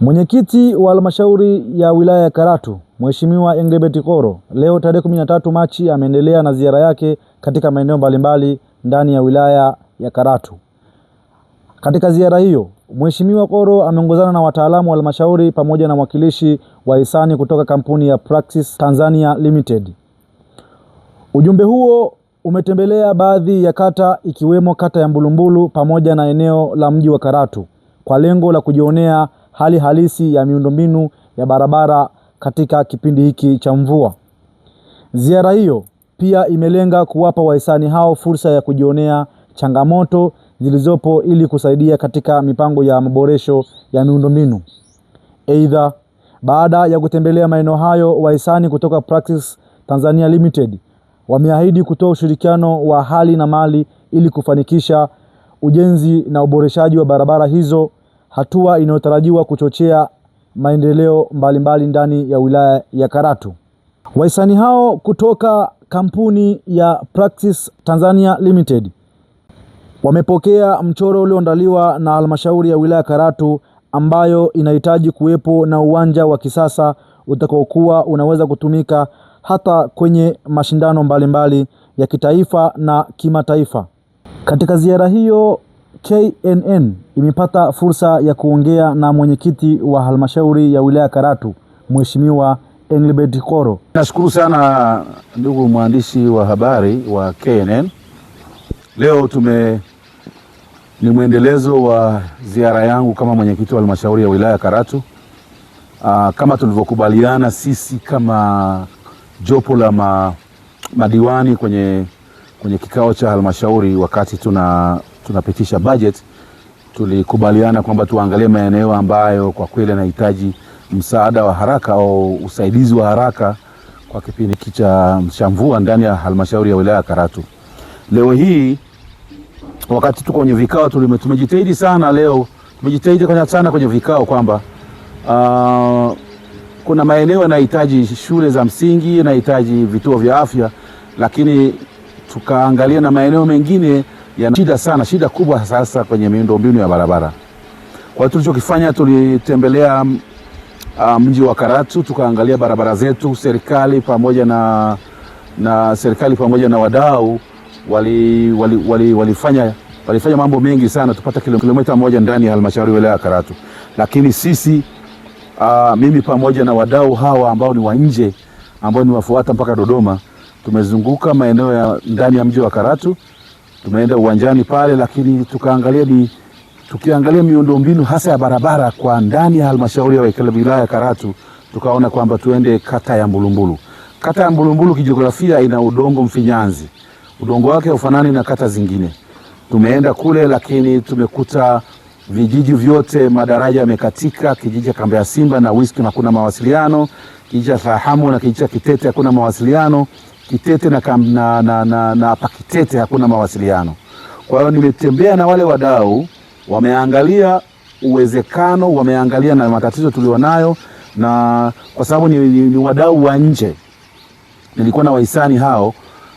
Mwenyekiti wa halmashauri ya wilaya ya Karatu, Mheshimiwa Englebert Koro, leo tarehe 13 Machi ameendelea na ziara yake katika maeneo mbalimbali ndani ya wilaya ya Karatu. Katika ziara hiyo, Mheshimiwa Koro ameongozana na wataalamu wa halmashauri pamoja na mwakilishi wa hisani kutoka kampuni ya Praxis Tanzania Limited. Ujumbe huo umetembelea baadhi ya kata ikiwemo kata ya Mbulumbulu pamoja na eneo la mji wa Karatu kwa lengo la kujionea hali halisi ya miundombinu ya barabara katika kipindi hiki cha mvua. Ziara hiyo pia imelenga kuwapa wahisani hao fursa ya kujionea changamoto zilizopo ili kusaidia katika mipango ya maboresho ya miundombinu. Aidha, baada ya kutembelea maeneo hayo, wahisani kutoka Praxis Tanzania Limited wameahidi kutoa ushirikiano wa hali na mali ili kufanikisha ujenzi na uboreshaji wa barabara hizo, hatua inayotarajiwa kuchochea maendeleo mbalimbali ndani ya wilaya ya Karatu. Wahisani hao kutoka kampuni ya Praxis Tanzania Limited wamepokea mchoro ulioandaliwa na halmashauri ya wilaya Karatu, ambayo inahitaji kuwepo na uwanja wa kisasa utakaokuwa unaweza kutumika hata kwenye mashindano mbalimbali ya kitaifa na kimataifa. Katika ziara hiyo, KNN imepata fursa ya kuongea na mwenyekiti wa halmashauri ya wilaya Karatu, Mheshimiwa Englebert Koro. Nashukuru sana ndugu mwandishi wa habari wa KNN. Leo ni mwendelezo wa ziara yangu kama mwenyekiti wa halmashauri ya wilaya Karatu. Kama tulivyokubaliana sisi kama jopo la madiwani kwenye kikao cha halmashauri, wakati tunapitisha budget, tulikubaliana kwamba tuangalie maeneo ambayo kwa kweli yanahitaji msaada wa haraka au usaidizi wa haraka kwa kipindi cha mvua ndani ya halmashauri ya wilaya Karatu. Leo hii wakati tuko kwenye vikao tumejitahidi sana kwenye vikao kwamba kuna maeneo yanahitaji shule za msingi, yanahitaji vituo vya afya, lakini tukaangalia na maeneo mengine yana shida kubwa sasa kwenye miundombinu ya barabara. Kwa hiyo tulichokifanya, tulitembelea mji wa Karatu, tukaangalia barabara zetu. Serikali pamoja na wadau walifanya mambo mengi sana tupata kilomita moja ndani ya halmashauri ya wilaya Karatu. Lakini sisi mimi pamoja na wadau hawa ambao ni wa nje, ambao ni wafuata mpaka Dodoma, tumezunguka maeneo ya ndani ya mji wa Karatu. Tumeenda uwanjani pale, lakini tukiangalia miundombinu hasa ya barabara kwa ndani ya halmashauri ya wilaya Karatu, tukaona kwamba tuende kata ya Mbulumbulu. Kata ya Mbulumbulu kijiografia ina udongo mfinyanzi. Udongo wake haufanani na kata zingine. Tumeenda kule, lakini tumekuta vijiji vyote madaraja yamekatika. Kijiji cha Kamba ya Simba na Whisky hakuna mawasiliano. Kijiji cha Fahamu na kijiji cha Kitete hakuna mawasiliano. Kitete na Pakitete hakuna mawasiliano. Kwa hiyo nimetembea na wale wadau, wameangalia uwezekano, wameangalia na matatizo tulionayo, na kwa sababu ni wadau wa nje, nilikuwa na wahisani hao,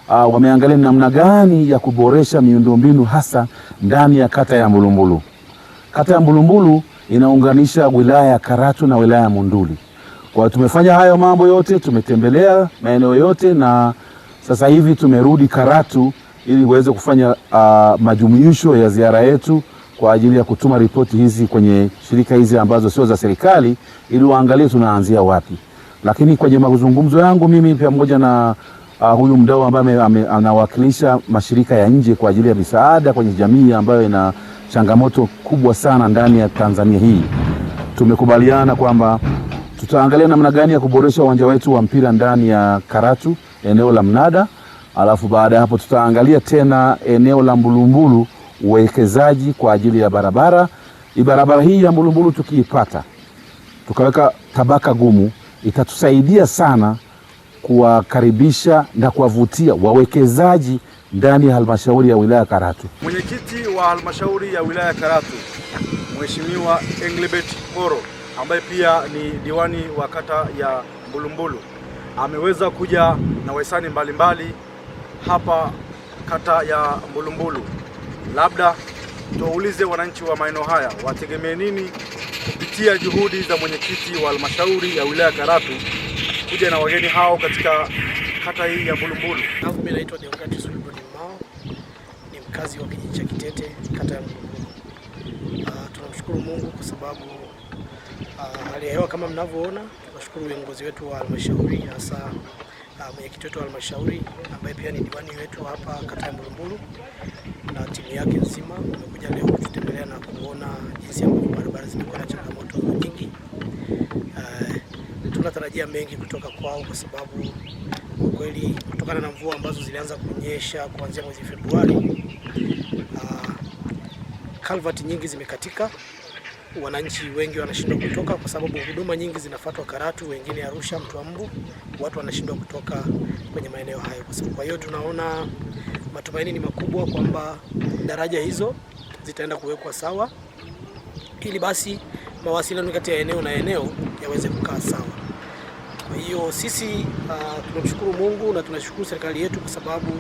wameangalia namna gani ya kuboresha miundombinu hasa ndani ya kata ya Mbulumbulu. Kata ya Mbulumbulu inaunganisha wilaya ya Karatu na wilaya ya Monduli. Kwa hiyo tumefanya hayo mambo yote, tumetembelea maeneo yote, na sasa hivi tumerudi Karatu ili uweze kufanya majumuisho ya ziara yetu kwa ajili ya kutuma ripoti hizi kwenye shirika hizi ambazo sio za serikali, ili waangalie tunaanzia wapi. Lakini kwenye mazungumzo yangu mimi pamoja na huyu mdau ambaye anawakilisha mashirika ya nje kwa ajili ya misaada kwenye jamii ambayo ina changamoto kubwa sana ndani ya Tanzania hii, tumekubaliana kwamba tutaangalia namna gani ya kuboresha uwanja wetu wa mpira ndani ya Karatu, eneo la Mnada. Alafu baada ya hapo tutaangalia tena eneo la Mbulumbulu, uwekezaji kwa ajili ya barabara. Barabara hii ya Mbulumbulu tukiipata, tukaweka tabaka gumu, itatusaidia sana kuwakaribisha na kuwavutia wawekezaji ndani ya halmashauri ya wilaya Karatu. Mwenyekiti wa halmashauri ya wilaya Karatu, Mheshimiwa Englebert Koro, ambaye pia ni diwani wa kata ya Mbulumbulu, ameweza kuja na wahisani mbalimbali hapa kata ya Mbulumbulu. Labda tuwaulize wananchi wa maeneo haya wategemee nini kupitia kupitia juhudi za mwenyekiti wa halmashauri ya wilaya Karatu kuja na wageni hao katika kata hii ya Mbulumbulu. Mimi naitwa Deogratius Mao, ni mkazi wa kijiji cha Kitete, kata ya Mbulumbulu. Tunamshukuru Mungu kwa sababu hali ya hewa kama mnavyoona. Tunashukuru viongozi wetu wa halmashauri, hasa mwenyekiti wetu wa halmashauri ambaye pia ni diwani wetu hapa kata ya Mbulumbulu na timu yake nzima wamekuja leo kututembelea na kuona jinsi ambavyo barabara zimekuwa na changamoto nyingi. Tunatarajia mengi kutoka kwao kwa sababu kwa kweli kutokana na mvua ambazo zilianza kunyesha kuanzia mwezi Februari, kalvati nyingi zimekatika. Wananchi wengi wanashindwa kutoka kwa sababu huduma nyingi zinafuatwa Karatu, wengine Arusha, Mtwambu. Watu wanashindwa kutoka kwenye maeneo hayo. Kwa hiyo tunaona matumaini ni makubwa kwamba daraja hizo zitaenda kuwekwa sawa ili basi mawasiliano kati ya eneo na eneo yaweze kukaa sawa. Kwa hiyo sisi tunamshukuru Mungu na tunashukuru serikali yetu kwa sababu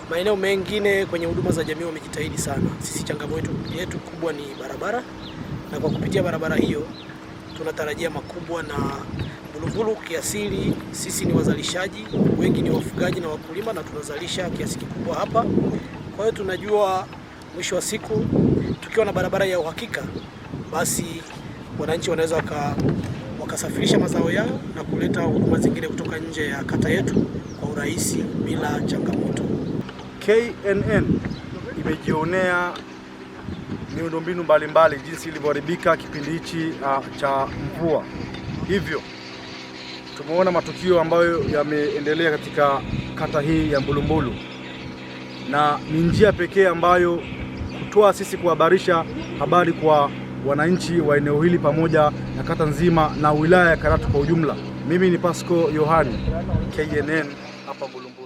maeneo mengine kwenye huduma za jamii wamejitahidi sana. Sisi changamoto yetu kubwa ni barabara, na kwa kupitia barabara hiyo tunatarajia makubwa. Na Mbulumbulu kiasili sisi ni wazalishaji, wengi ni wafugaji na wakulima, na tunazalisha kiasi kikubwa hapa. Kwa hiyo tunajua mwisho wa siku tukiwa na barabara ya uhakika, basi wananchi wanaweza wakasafirisha mazao yao na kuleta huduma zingine kutoka nje ya kata yetu kwa urahisi bila changamoto. KNN imejionea miundombinu mbalimbali jinsi ilivyoharibika kipindi hichi cha mvua. Hivyo tumeona matukio ambayo yameendelea katika kata hii ya Mbulumbulu, na ni njia pekee ambayo kutoa sisi kuhabarisha habari kwa wananchi wa eneo hili pamoja na kata nzima na wilaya ya Karatu kwa ujumla. Mimi ni Pasco Yohani, KNN hapa Mbulumbulu.